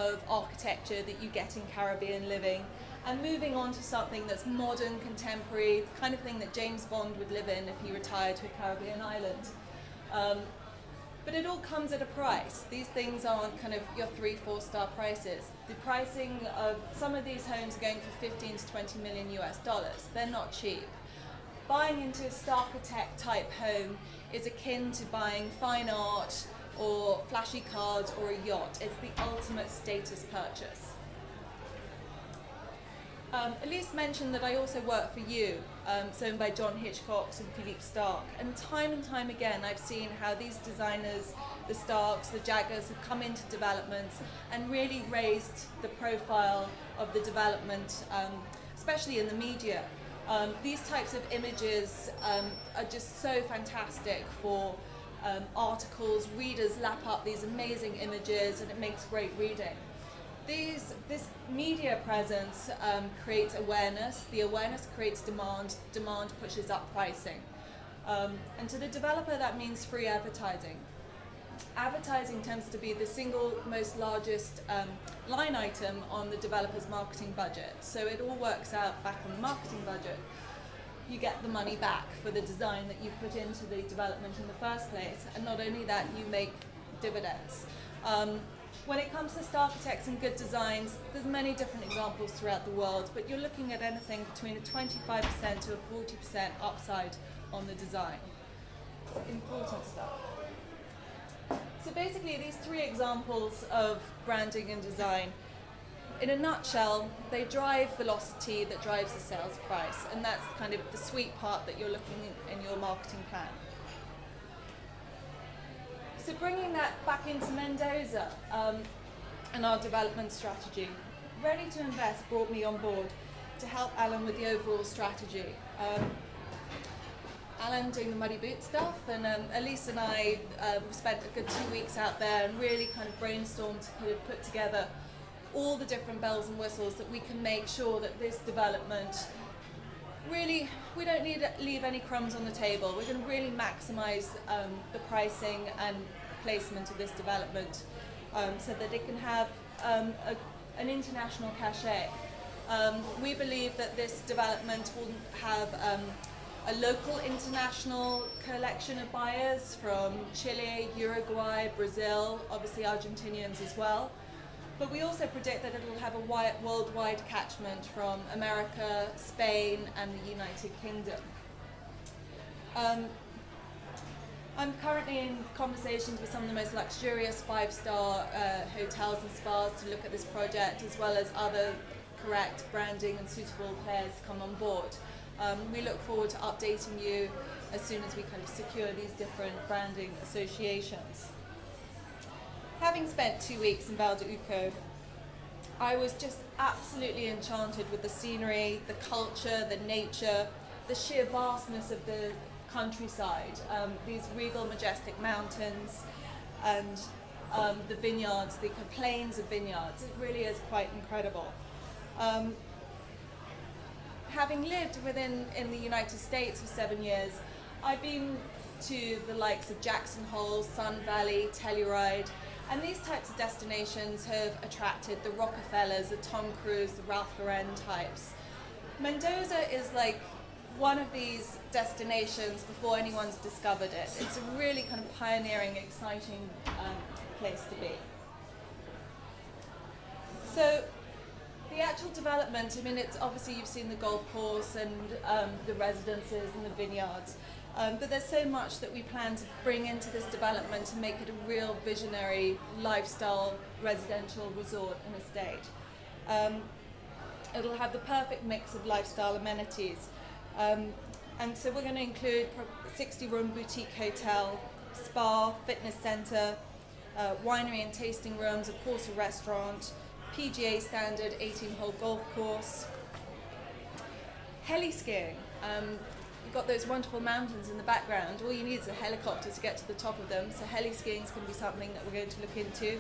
of architecture that you get in Caribbean living, and moving on to something that's modern, contemporary, the kind of thing that James Bond would live in if he retired to a Caribbean island. But it all comes at a price. These things aren't kind of your 3-4 star prices. The pricing of some of these homes are going for 15 to 20 million US dollars. They're not cheap. Buying into a Starkitect type home is akin to buying fine art or flashy cars or a yacht. It's the ultimate status purchase. Elise mentioned that I also work for You, owned by John Hitchcock and Philippe Stark. And time again, I've seen how these designers, the Starks, the Jaggers, have come into developments and really raised the profile of the development, especially in the media. These types of images are just so fantastic for articles. Readers lap up these amazing images and it makes great reading. This media presence creates awareness. The awareness creates demand. Demand pushes up pricing. And to the developer, that means free advertising. Advertising tends to be the single most largest line item on the developer's marketing budget. So it all works out back on the marketing budget. You get the money back for the design that you put into the development in the first place. And not only that, you make dividends. When it comes to Starkitects and good designs, there's many different examples throughout the world, but you're looking at anything between a 25% to a 40% upside on the design. It's important stuff. So basically, these 3 examples of branding and design, in a nutshell, they drive velocity that drives the sales price, and that's kind of the sweet part that you're looking in your marketing plan. So bringing that back into Mendoza and our development strategy, Ready2invest brought me on board to help Alan with the overall strategy. Alan doing the muddy boot stuff, and Elise and I spent a good 2 weeks out there and really kind of brainstormed to kind of put together all the different bells and whistles that we can make sure that this development really, we don't need to leave any crumbs on the table. We're going to really maximize the pricing and placement of this development so that it can have an international cachet. We believe that this development will have a local international collection of buyers from Chile, Uruguay, Brazil, obviously Argentinians as well. But we also predict that it will have a worldwide catchment from America, Spain, and the United Kingdom. I'm currently in conversations with some of the most luxurious 5-star hotels and spas to look at this project, as well as other correct branding and suitable players to come on board. We look forward to updating you as soon as we kind of secure these different branding associations. Having spent 2 weeks in Val d'Uco, I was just absolutely enchanted with the scenery, the culture, the nature, the sheer vastness of the countryside, these regal, majestic mountains, and the vineyards, the plains of vineyards. It really is quite incredible. Having lived in the United States for 7 years, I've been to the likes of Jackson Hole, Sun Valley, Telluride, and these types of destinations have attracted the Rockefellers, the Tom Cruise, the Ralph Lauren types. Mendoza is like one of these destinations before anyone's discovered it. It's a really kind of pioneering, exciting place to be. So the actual development, I mean, it's obviously you've seen the golf course and the residences and the vineyards, but there's so much that we plan to bring into this development to make it a real visionary lifestyle residential resort and estate. It'll have the perfect mix of lifestyle amenities. And so we're going to include a 60-room boutique hotel, spa, fitness center, winery and tasting rooms, of course a restaurant, PGA standard 18-hole golf course, heli skiing. You've got those wonderful mountains in the background. All you need is a helicopter to get to the top of them. So heli skiing is going to be something that we're going to look into.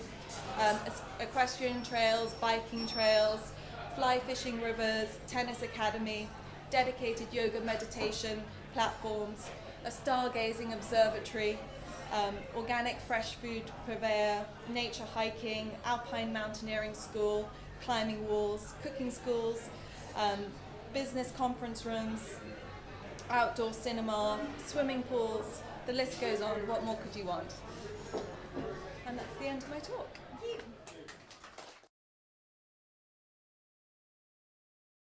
Equestrian trails, biking trails, fly fishing rivers, tennis academy, dedicated yoga meditation platforms, a stargazing observatory, organic fresh food purveyor, nature hiking, alpine mountaineering school, climbing walls, cooking schools, business conference rooms, outdoor cinema, swimming pools, the list goes on. What more could you want? And that's the end of my talk.